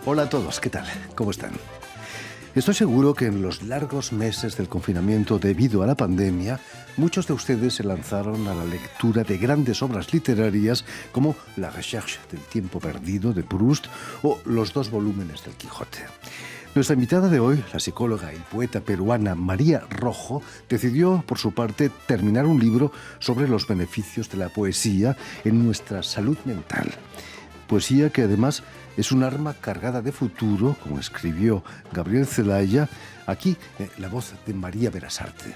Hola a todos, ¿qué tal? ¿Cómo están? Estoy seguro que en los largos meses del confinamiento debido a la pandemia, muchos de ustedes se lanzaron a la lectura de grandes obras literarias como La Recherche del tiempo perdido de Proust o los 2 volúmenes del Quijote. Nuestra invitada de hoy, la psicóloga y poeta peruana María Rojo, decidió, por su parte, terminar un libro sobre los beneficios de la poesía en nuestra salud mental. Poesía que además es un arma cargada de futuro, como escribió Gabriel Celaya. Aquí, la voz de María Berasarte.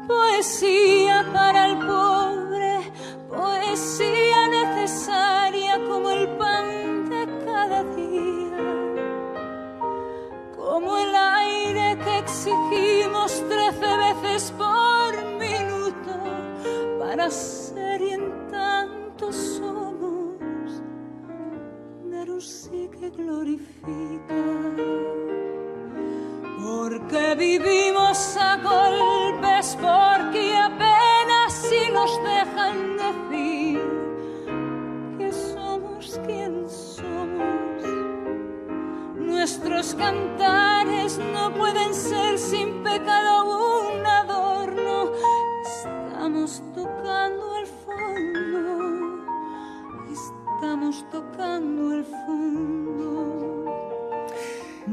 Poesía para el pobre, poesía necesaria como el pan de cada día, como el aire que exigimos 13 veces por minuto para ser y en tanto somos Debussy que glorifica. Porque vivimos a golpes, porque apenas si nos dejan decir que somos quien somos. Nuestros cantares no pueden ser sin pecado un adorno. Estamos tocando el fondo, estamos tocando el fondo.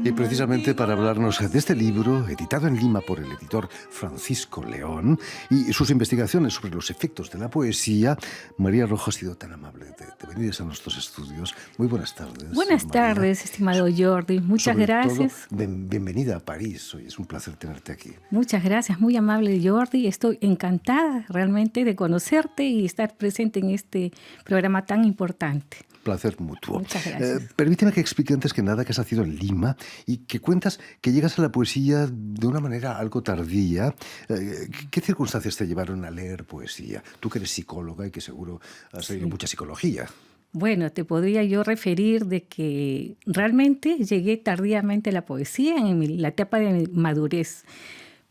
Y precisamente para hablarnos de este libro, editado en Lima por el editor Francisco León, y sus investigaciones sobre los efectos de la poesía, María Rojo ha sido tan amable de venir a nuestros estudios. Muy buenas tardes. Buenas tardes, estimado Jordi. Muchas gracias. Bienvenida a París. Hoy es un placer tenerte aquí. Muchas gracias, muy amable Jordi. Estoy encantada realmente de conocerte y estar presente en este programa tan importante. Placer mutuo. Muchas gracias. Permíteme que explique antes que nada que has nacido en Lima y que cuentas que llegas a la poesía de una manera algo tardía. ¿Qué circunstancias te llevaron a leer poesía? Tú que eres psicóloga y que seguro has leído mucha psicología. Bueno, te podría yo referir de que realmente llegué tardíamente a la poesía en la etapa de mi madurez.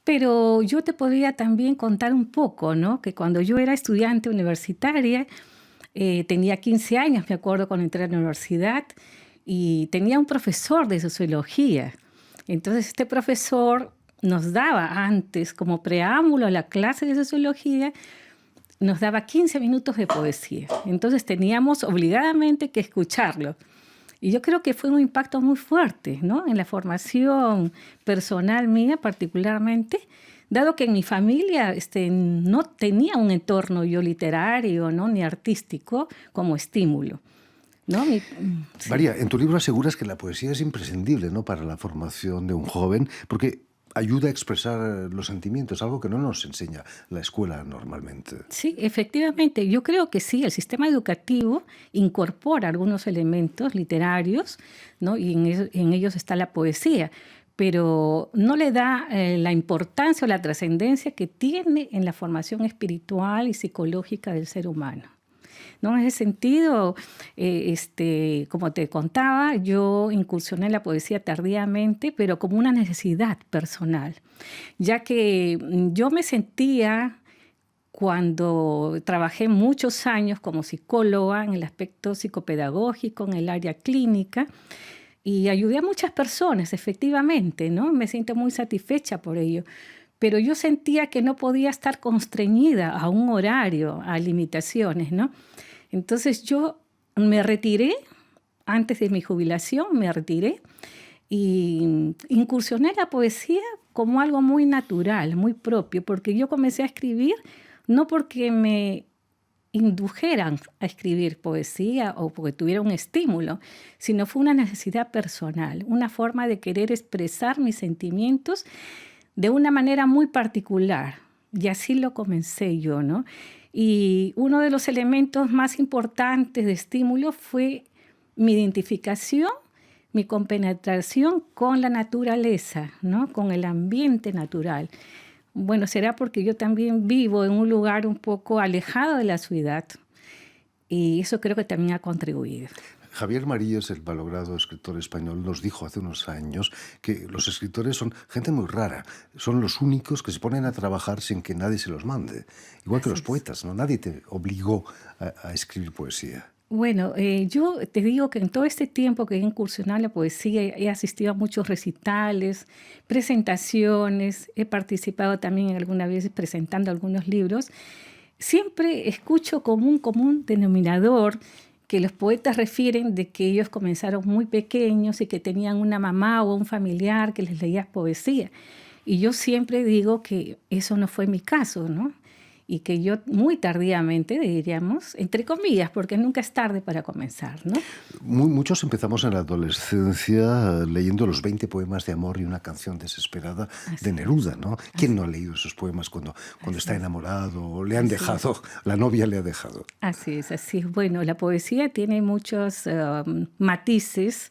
Pero yo te podría también contar un poco, ¿no? Que cuando yo era estudiante universitaria, tenía 15 años, me acuerdo, cuando entré a la universidad, y tenía un profesor de sociología. Entonces, este profesor nos daba antes, como preámbulo a la clase de sociología, nos daba 15 minutos de poesía. Entonces, teníamos obligadamente que escucharlo. Y yo creo que fue un impacto muy fuerte, ¿no? En la formación personal mía particularmente, dado que en mi familia no tenía un entorno yo literario, ¿no? Ni artístico como estímulo, ¿no? Sí. María, en tu libro aseguras que la poesía es imprescindible, ¿no? Para la formación de un joven, porque ayuda a expresar los sentimientos, algo que no nos enseña la escuela normalmente. Sí, efectivamente. Yo creo que sí, el sistema educativo incorpora algunos elementos literarios, ¿no? Y en ellos está la poesía, pero no le da la importancia o la trascendencia que tiene en la formación espiritual y psicológica del ser humano, ¿no? En ese sentido, como te contaba, yo incursioné en la poesía tardíamente, pero como una necesidad personal, ya que yo me sentía, cuando trabajé muchos años como psicóloga en el aspecto psicopedagógico, en el área clínica, y ayudé a muchas personas, efectivamente, ¿no? Me siento muy satisfecha por ello. Pero yo sentía que no podía estar constreñida a un horario, a limitaciones, ¿no? Entonces yo me retiré, antes de mi jubilación me retiré y incursioné en la poesía como algo muy natural, muy propio, porque yo comencé a escribir no porque me indujeran a escribir poesía o porque tuviera un estímulo, sino fue una necesidad personal, una forma de querer expresar mis sentimientos de una manera muy particular. Y así lo comencé yo, ¿no? Y uno de los elementos más importantes de estímulo fue mi identificación, mi compenetración con la naturaleza, ¿no? Con el ambiente natural. Bueno, será porque yo también vivo en un lugar un poco alejado de la ciudad y eso creo que también ha contribuido. Javier Marías, el valorado escritor español, nos dijo hace unos años que los escritores son gente muy rara, son los únicos que se ponen a trabajar sin que nadie se los mande. Igual que los poetas, ¿no? Nadie te obligó a escribir poesía. Bueno, yo te digo que en todo este tiempo que he incursionado en la poesía, he asistido a muchos recitales, presentaciones, he participado también algunas veces presentando algunos libros. Siempre escucho como un común denominador que los poetas refieren de que ellos comenzaron muy pequeños y que tenían una mamá o un familiar que les leía poesía. Y yo siempre digo que eso no fue mi caso, ¿no? Y que yo muy tardíamente, diríamos, entre comillas, porque nunca es tarde para comenzar, ¿no? Muchos empezamos en la adolescencia leyendo los 20 poemas de amor y una canción desesperada de Neruda, ¿no? ¿Quién no ha leído esos poemas cuando está enamorado o le han dejado, la novia le ha dejado? Así es, así es. Bueno, la poesía tiene muchos matices,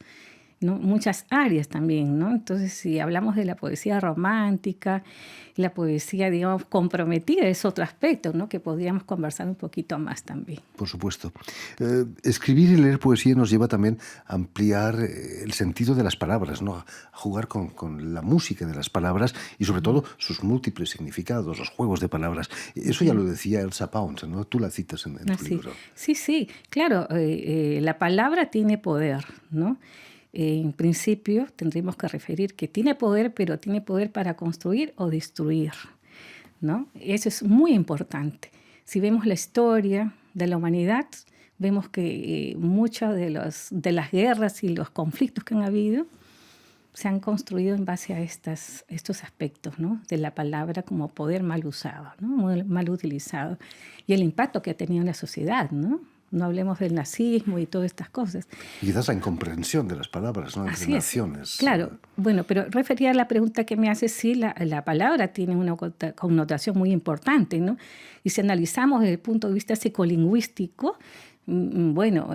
¿no? Muchas áreas también, ¿no? Entonces, si hablamos de la poesía romántica, la poesía, digamos, comprometida es otro aspecto, ¿no? Que podríamos conversar un poquito más también. Por supuesto. Escribir y leer poesía nos lleva también a ampliar el sentido de las palabras, ¿no? A jugar con la música de las palabras y sobre todo sus múltiples significados, los juegos de palabras. Eso ya lo decía Elsa Pound, ¿no? Tú la citas en tu libro. Sí, sí, claro. La palabra tiene poder, ¿no? En principio tendríamos que referir que tiene poder, pero tiene poder para construir o destruir, ¿no? Eso es muy importante. Si vemos la historia de la humanidad, vemos que muchas de las guerras y los conflictos que han habido se han construido en base a estos aspectos, ¿no? De la palabra como poder mal usado, ¿no? Mal utilizado. Y el impacto que ha tenido en la sociedad, ¿no? No hablemos del nazismo y todas estas cosas. Y quizás la incomprensión de las palabras, ¿no? Entre naciones. Claro, bueno, pero refería a la pregunta que me hace, sí, la palabra tiene una connotación muy importante, ¿no? Y si analizamos desde el punto de vista psicolingüístico, bueno,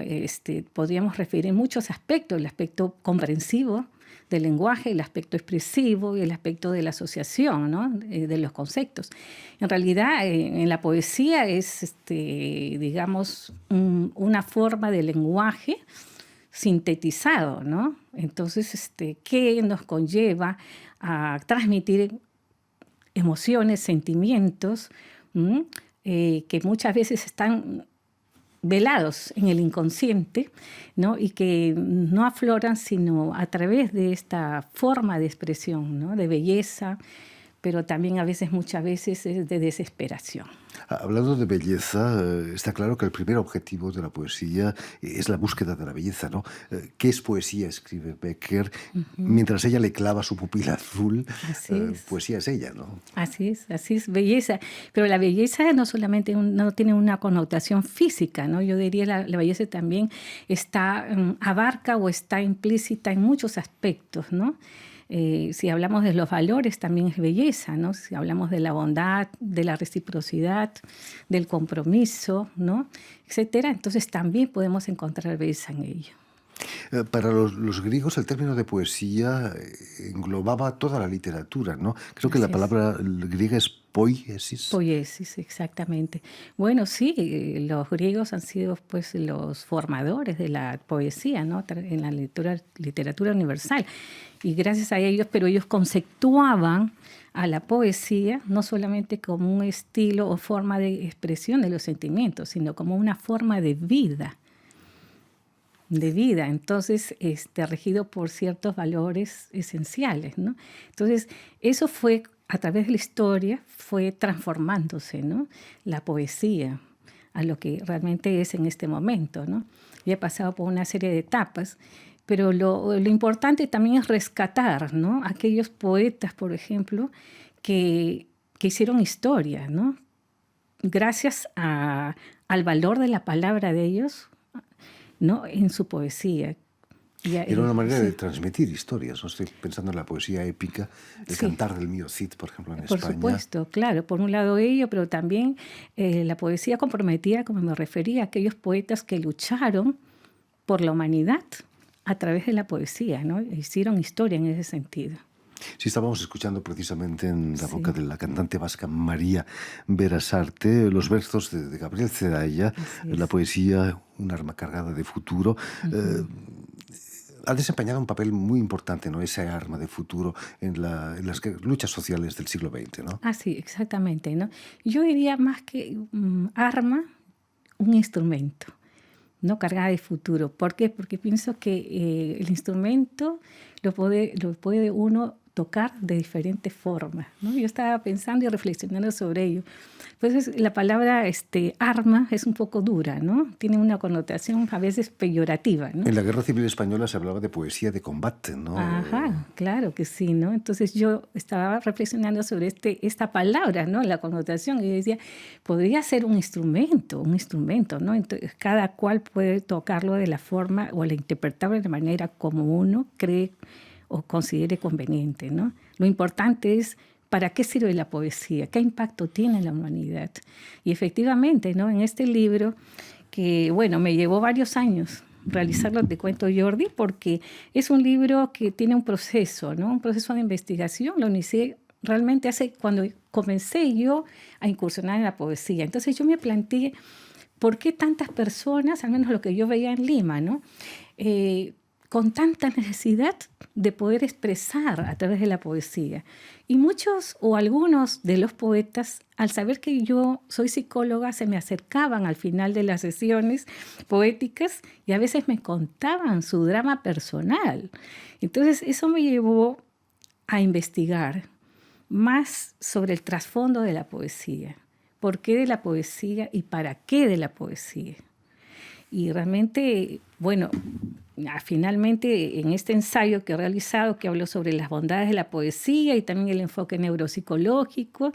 podríamos referir muchos aspectos, el aspecto comprensivo del lenguaje, el aspecto expresivo y el aspecto de la asociación, ¿no? De los conceptos. En realidad, en la poesía es, digamos, una forma de lenguaje sintetizado, ¿no? Entonces, ¿qué nos conlleva a transmitir emociones, sentimientos, que muchas veces están velados en el inconsciente, ¿no? Y que no afloran sino a través de esta forma de expresión, ¿no? De belleza, pero también muchas veces es de desesperación. Hablando de belleza, está claro que el primer objetivo de la poesía es la búsqueda de la belleza, ¿no? ¿Qué es poesía?, escribe Becker. Mientras ella le clava su pupila azul, poesía es ella, ¿no? Así es, belleza. Pero la belleza no solamente no tiene una connotación física, ¿no? Yo diría la belleza también abarca o está implícita en muchos aspectos, ¿no? Si hablamos de los valores, también es belleza, ¿no? Si hablamos de la bondad, de la reciprocidad, del compromiso, ¿no? Etcétera, entonces también podemos encontrar belleza en ello. Para los griegos el término de poesía englobaba toda la literatura, ¿no? Creo que la palabra griega es poiesis. Poiesis, exactamente. Bueno, sí, los griegos han sido pues los formadores de la poesía, ¿no? En la literatura universal. Y gracias a ellos, pero ellos conceptuaban a la poesía no solamente como un estilo o forma de expresión de los sentimientos, sino como una forma de vida. Entonces regido por ciertos valores esenciales, ¿no? Entonces, eso fue, a través de la historia, fue transformándose, ¿no? La poesía a lo que realmente es en este momento, ¿no? Y he pasado por una serie de etapas, pero lo importante también es rescatar, ¿no? Aquellos poetas, por ejemplo, que hicieron historia, ¿no? Gracias al valor de la palabra de ellos, ¿no? En su poesía. Era una manera de transmitir historias, ¿no? Estoy pensando en la poesía épica, el cantar del mío Cid, por ejemplo, en España. Por supuesto, claro, por un lado ello, pero también la poesía comprometida, como me refería, a aquellos poetas que lucharon por la humanidad a través de la poesía, ¿no? Hicieron historia en ese sentido. Sí, estábamos escuchando precisamente en la boca de la cantante vasca María Berasarte los versos de Gabriel Zedaya, la poesía, un arma cargada de futuro. Ha desempeñado un papel muy importante, ¿no? Ese arma de futuro en las luchas sociales del siglo XX, ¿no? Sí, exactamente, ¿no? Yo diría más que arma, un instrumento, ¿no? Cargada de futuro. ¿Por qué? Porque pienso que el instrumento lo puede uno tocar de diferentes formas, ¿no? Yo estaba pensando y reflexionando sobre ello. Pues la palabra arma es un poco dura, ¿no? Tiene una connotación a veces peyorativa, ¿no? En la Guerra Civil Española se hablaba de poesía de combate, ¿no? Ajá, claro que sí, ¿no? Entonces yo estaba reflexionando sobre esta palabra, ¿no? La connotación, y decía, podría ser un instrumento, ¿no? Entonces, cada cual puede tocarlo de la forma o la interpretarlo de la manera como uno cree o considere conveniente, ¿no? Lo importante es ¿para qué sirve la poesía? ¿Qué impacto tiene en la humanidad? Y efectivamente, ¿no? En este libro, que bueno, me llevó varios años realizarlo, te cuento, Jordi, porque es un libro que tiene un proceso, ¿no? Un proceso de investigación. Lo inicié realmente cuando comencé yo a incursionar en la poesía. Entonces yo me planteé, ¿por qué tantas personas, al menos lo que yo veía en Lima, ¿no? Con tanta necesidad de poder expresar a través de la poesía? Y muchos o algunos de los poetas, al saber que yo soy psicóloga, se me acercaban al final de las sesiones poéticas y a veces me contaban su drama personal. Entonces eso me llevó a investigar más sobre el trasfondo de la poesía. ¿Por qué de la poesía y para qué de la poesía? Y realmente, bueno, finalmente en este ensayo que he realizado, que hablo sobre las bondades de la poesía y también el enfoque neuropsicológico,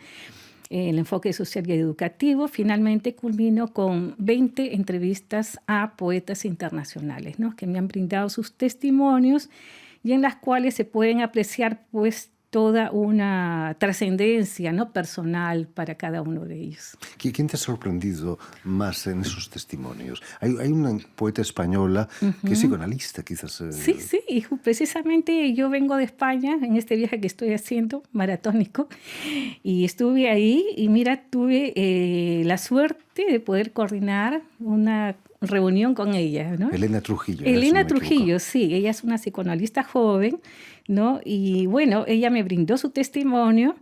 el enfoque social y educativo, finalmente culmino con 20 entrevistas a poetas internacionales, ¿no? Que me han brindado sus testimonios y en las cuales se pueden apreciar pues toda una trascendencia, ¿no? Personal para cada uno de ellos. ¿Quién te ha sorprendido más en esos testimonios? Hay una poeta española que es psicoanalista, quizás. Sí, y precisamente yo vengo de España en este viaje que estoy haciendo, maratónico, y estuve ahí y mira, tuve la suerte de poder coordinar una reunión con ella, ¿no? Elena Trujillo. Elena Trujillo, sí, ella es una psicoanalista joven, ¿no? Y bueno, ella me brindó su testimonio,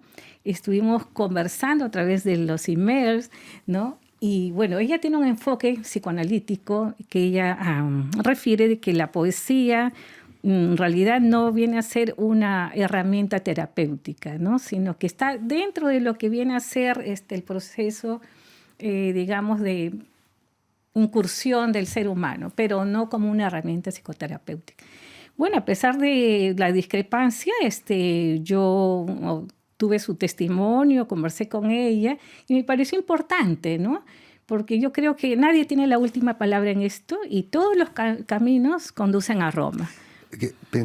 estuvimos conversando a través de los emails, ¿no? Y bueno, ella tiene un enfoque psicoanalítico que ella refiere de que la poesía en realidad no viene a ser una herramienta terapéutica, ¿no? Sino que está dentro de lo que viene a ser el proceso, digamos, de incursión del ser humano, pero no como una herramienta psicoterapéutica. Bueno, a pesar de la discrepancia, yo tuve su testimonio, conversé con ella y me pareció importante, ¿no? Porque yo creo que nadie tiene la última palabra en esto y todos los caminos conducen a Roma.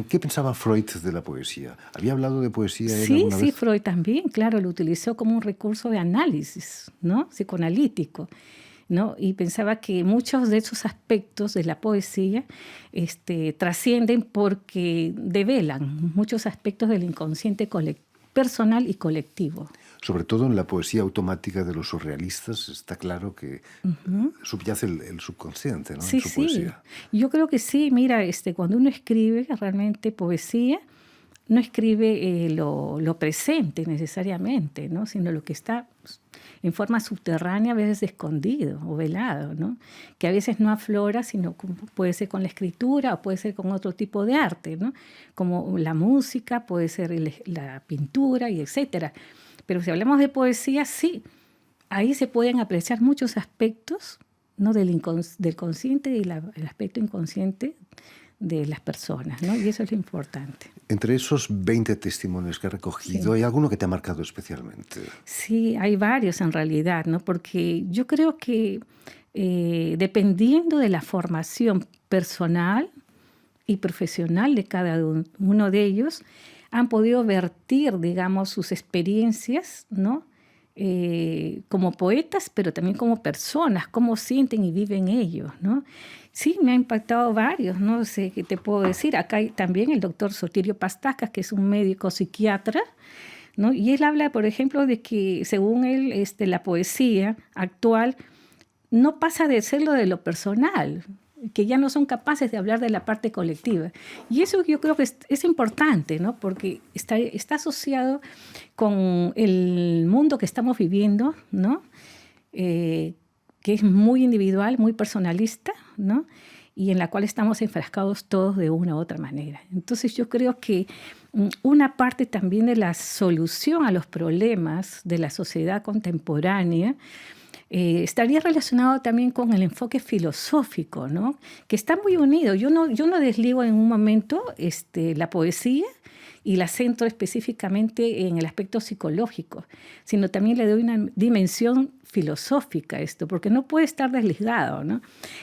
¿Qué pensaba Freud de la poesía? ¿Había hablado de poesía él alguna vez? Sí, Freud también, claro, lo utilizó como un recurso de análisis, ¿no? Psicoanalítico, ¿no? Y pensaba que muchos de esos aspectos de la poesía trascienden porque develan muchos aspectos del inconsciente personal y colectivo. Sobre todo en la poesía automática de los surrealistas está claro que subyace el subconsciente, ¿no? Sí, en su poesía. Yo creo que sí. Mira, cuando uno escribe realmente poesía, no escribe lo presente necesariamente, ¿no? Sino lo que está en forma subterránea, a veces escondido o velado, ¿no? Que a veces no aflora, sino puede ser con la escritura o puede ser con otro tipo de arte, ¿no? Como la música, puede ser la pintura y etcétera. Pero si hablamos de poesía, sí, ahí se pueden apreciar muchos aspectos, ¿no? del consciente y el aspecto inconsciente de las personas, ¿no? Y eso es lo importante. Entre esos 20 testimonios que he recogido, ¿hay alguno que te ha marcado especialmente? Sí, hay varios en realidad, ¿no? Porque yo creo que dependiendo de la formación personal y profesional de cada uno de ellos, han podido vertir, digamos, sus experiencias, ¿no? Como poetas, pero también como personas, cómo sienten y viven ellos, ¿no? Sí, me ha impactado varios, no sé qué te puedo decir. Acá hay también el doctor Sotirio Pastacas, que es un médico psiquiatra, ¿no? Y él habla, por ejemplo, de que según él, la poesía actual no pasa de ser lo de lo personal, que ya no son capaces de hablar de la parte colectiva. Y eso yo creo que es importante, ¿no? Porque está asociado con el mundo que estamos viviendo, ¿no? que es muy individual, muy personalista, ¿no? Y en la cual estamos enfrascados todos de una u otra manera. Entonces yo creo que una parte también de la solución a los problemas de la sociedad contemporánea estaría relacionado también con el enfoque filosófico, ¿no? Que está muy unido. Yo no desligo en un momento la poesía y la centro específicamente en el aspecto psicológico, sino también le doy una dimensión filosófica a esto, porque no puede estar desligado, ¿no?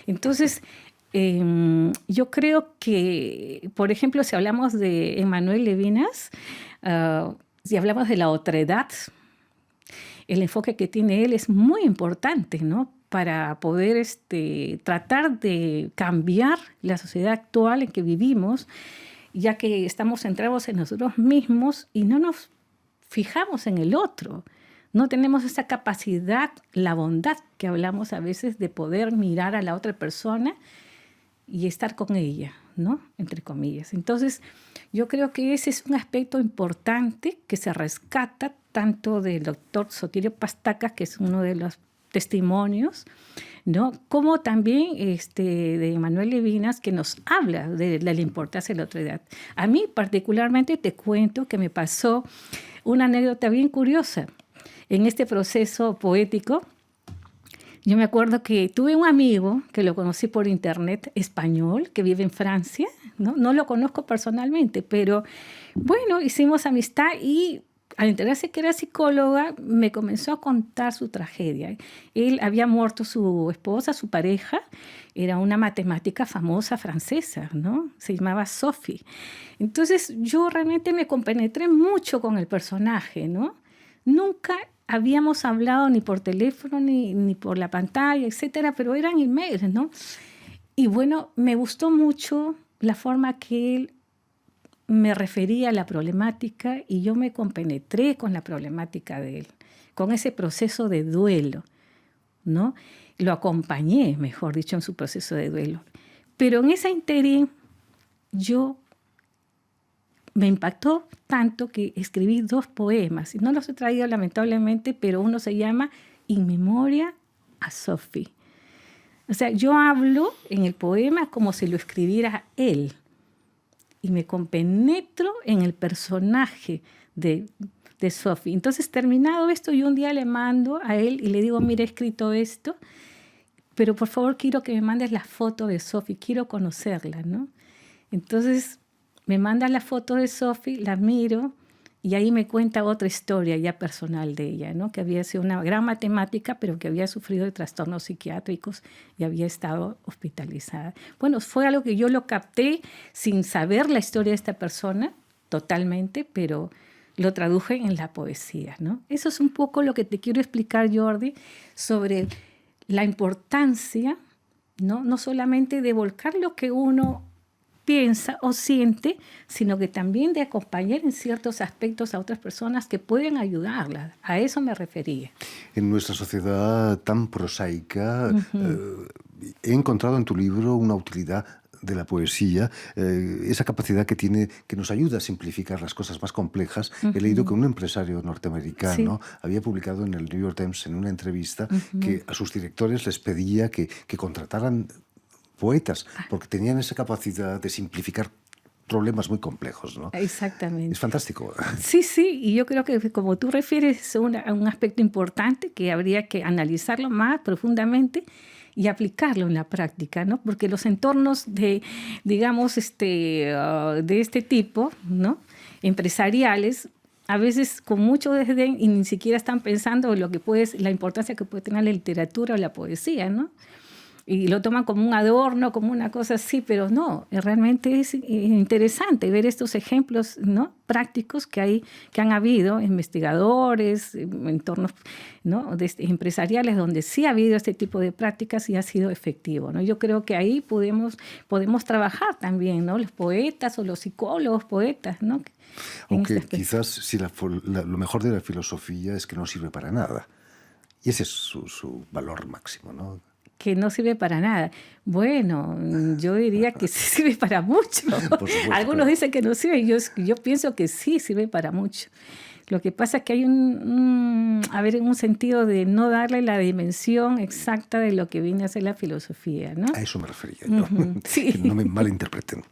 Entonces, yo creo que, por ejemplo, si hablamos de Emmanuel Levinas, si hablamos de la otredad, el enfoque que tiene él es muy importante, ¿no? Para poder tratar de cambiar la sociedad actual en que vivimos, ya que estamos centrados en nosotros mismos y no nos fijamos en el otro. No tenemos esa capacidad, la bondad que hablamos a veces de poder mirar a la otra persona y estar con ella, ¿no? Entre comillas. Entonces, yo creo que ese es un aspecto importante que se rescata tanto del doctor Sotirio Pastakas, que es uno de los testimonios, ¿no? Como también de Emmanuel Levinas, que nos habla de la importancia de la otredad. A mí particularmente te cuento que me pasó una anécdota bien curiosa en este proceso poético. Yo me acuerdo que tuve un amigo que lo conocí por internet, español, que vive en Francia, ¿no? No lo conozco personalmente, pero bueno, hicimos amistad y al enterarse que era psicóloga, me comenzó a contar su tragedia. Él había muerto su esposa, su pareja, era una matemática famosa francesa, ¿no? Se llamaba Sophie. Entonces yo realmente me compenetré mucho con el personaje, ¿no? Nunca habíamos hablado ni por teléfono ni por la pantalla, etcétera, pero eran emails, ¿no? Y bueno, me gustó mucho la forma que él me refería a la problemática y yo me compenetré con la problemática de él, con ese proceso de duelo, ¿no? Lo acompañé, mejor dicho, en su proceso de duelo. Pero en esa interín yo me impactó tanto que escribí 2 poemas. Y no los he traído lamentablemente, pero uno se llama In Memoria a Sophie. O sea, yo hablo en el poema como si lo escribiera él. Y me compenetro en el personaje de Sophie. Entonces, terminado esto, yo un día le mando a él y le digo, mira, he escrito esto, pero por favor quiero que me mandes la foto de Sophie, quiero conocerla, ¿no? Entonces me manda la foto de Sophie, la miro y ahí me cuenta otra historia ya personal de ella, ¿no? Que había sido una gran matemática, pero que había sufrido de trastornos psiquiátricos y había estado hospitalizada. Bueno, fue algo que yo lo capté sin saber la historia de esta persona totalmente, pero lo traduje en la poesía, ¿no? Eso es un poco lo que te quiero explicar, Jordi, sobre la importancia, ¿no? No solamente de volcar lo que uno piensa o siente, sino que también de acompañar en ciertos aspectos a otras personas que pueden ayudarlas. A eso me refería. En nuestra sociedad tan prosaica, he encontrado en tu libro una utilidad de la poesía, esa capacidad que tiene, que nos ayuda a simplificar las cosas más complejas. He leído que un empresario norteamericano había publicado en el New York Times en una entrevista que a sus directores les pedía que contrataran poetas, porque tenían esa capacidad de simplificar problemas muy complejos, ¿no? Exactamente. Es fantástico. Sí, y yo creo que como tú refieres es un aspecto importante que habría que analizarlo más profundamente y aplicarlo en la práctica, ¿no? Porque los entornos de, digamos, de este tipo, ¿no? Empresariales, a veces con mucho desdén y ni siquiera están pensando en la importancia que puede tener la literatura o la poesía, ¿no? Y lo toman como un adorno, como una cosa así, pero no, realmente es interesante ver estos ejemplos, ¿no? Prácticos que han habido, investigadores, entornos, ¿no? Empresariales, donde sí ha habido este tipo de prácticas y ha sido efectivo, ¿no? Yo creo que ahí podemos trabajar también, ¿no? Los poetas o los psicólogos poetas, ¿no? Aunque quizás si lo mejor de la filosofía es que no sirve para nada. Y ese es su valor máximo, ¿no? Que no sirve para nada. Bueno, yo diría que sí sirve para mucho. Por supuesto, Algunos dicen que no sirve, yo pienso que sí sirve para mucho. Lo que pasa es que hay un sentido de no darle la dimensión exacta de lo que viene a ser la filosofía, ¿no? A eso me refería yo. Sí. Que no me malinterpreten.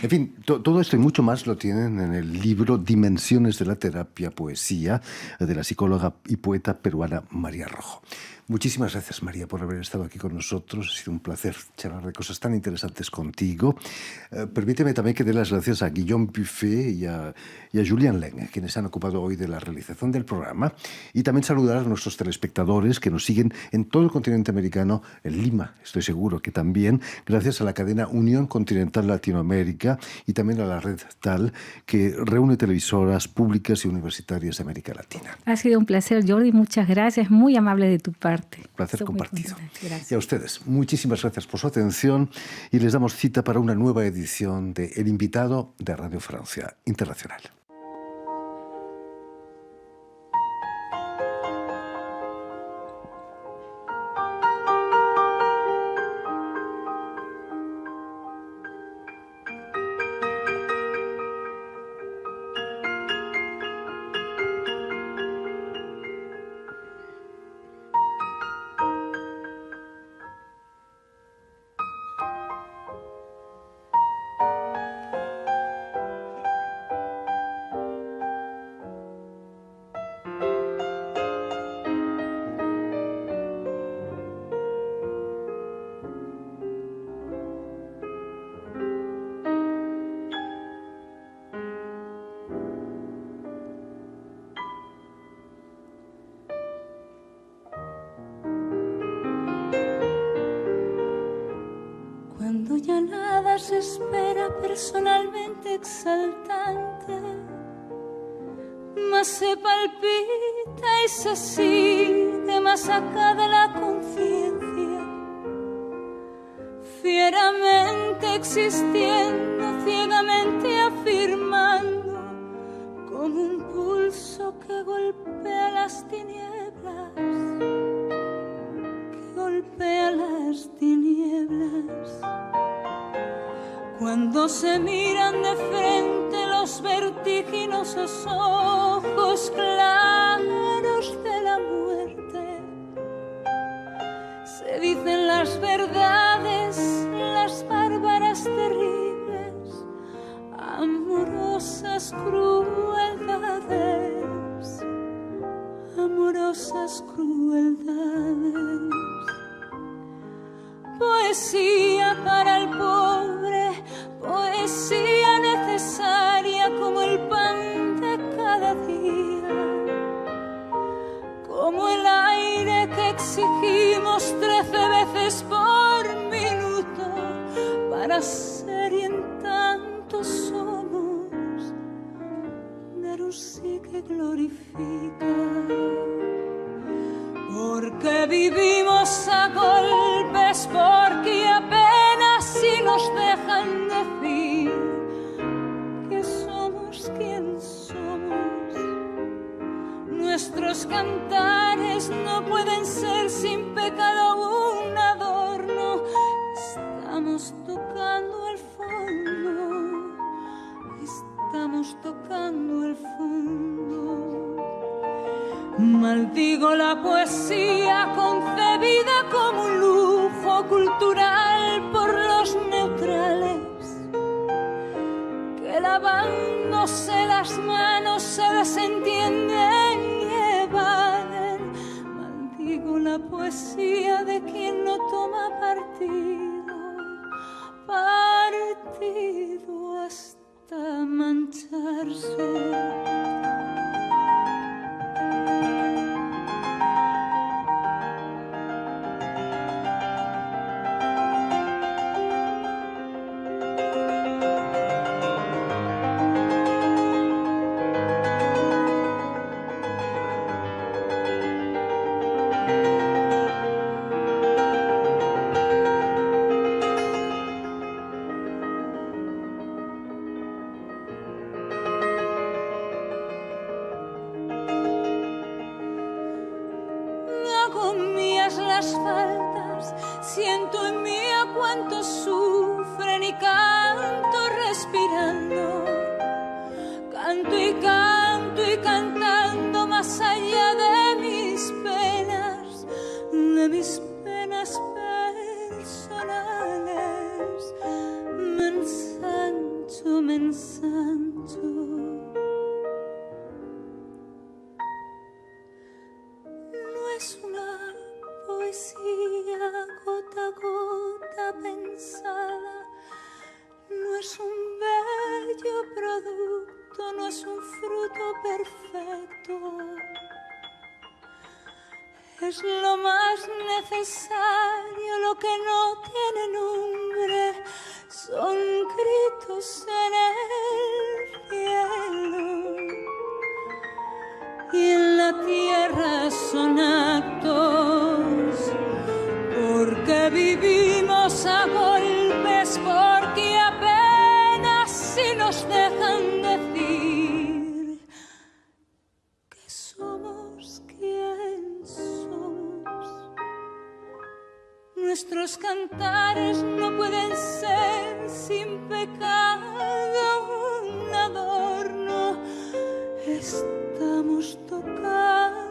En fin, todo esto y mucho más lo tienen en el libro Dimensiones de la terapia, poesía, de la psicóloga y poeta peruana María Rojo. Muchísimas gracias, María, por haber estado aquí con nosotros. Ha sido un placer charlar de cosas tan interesantes contigo. Permíteme también que dé las gracias a Guillaume Buffet y a Julian Leng, quienes han ocupado hoy de la realización del programa, y también saludar a nuestros telespectadores que nos siguen en todo el continente americano, en Lima, estoy seguro que también, gracias a la cadena Unión Continental Latinoamérica y también a la red TAL, que reúne televisoras públicas y universitarias de América Latina. Ha sido un placer, Jordi, muchas gracias, muy amable de tu parte. Placer compartido. Gracias. Y a ustedes, muchísimas gracias por su atención y les damos cita para una nueva edición de El Invitado de Radio Francia Internacional. Cuando ya nada se espera personalmente exaltante, más se palpita y se sigue más acá de la conciencia, fieramente existiendo, ciegamente afirmando, como un pulso que golpea las tinieblas, que golpea las tinieblas. Cuando se miran de frente los vertiginosos ojos claros de la muerte, se dicen las verdades, las bárbaras terribles, amorosas crueldades, amorosas crueldades. Poesía para el pobre, poesía necesaria como el pan de cada día, como el aire que exigimos 13 veces por minuto para ser y en tanto somos, dar un sí que glorifica. Porque vivimos a golpes, porque apenas si nos dejan decir que somos quien somos. Nuestros cantares no pueden ser sin pecado un adorno. Estamos tocando el fondo, estamos tocando el fondo. Maldigo la poesía concebida como un lujo cultural por los neutrales, que lavándose las manos se desentienden y evaden. Maldigo la poesía de quien no toma partido hasta mancharse. Las faltas, siento en mí a cuantos sufren y canto respirando, canto y canto y cantando. mis penas personales. Me ensancho, me ensancho. No es una poesía gota a gota pensada, no es un bello producto, no es un fruto perfecto. Es lo más necesario, lo que no tiene nombre, son gritos en el cielo. Y en la tierra son actos, porque vivimos a golpes, porque apenas si nos dejan decir que somos quien somos. Nuestros cantares no pueden ser sin pecado un adorno. Estamos tocando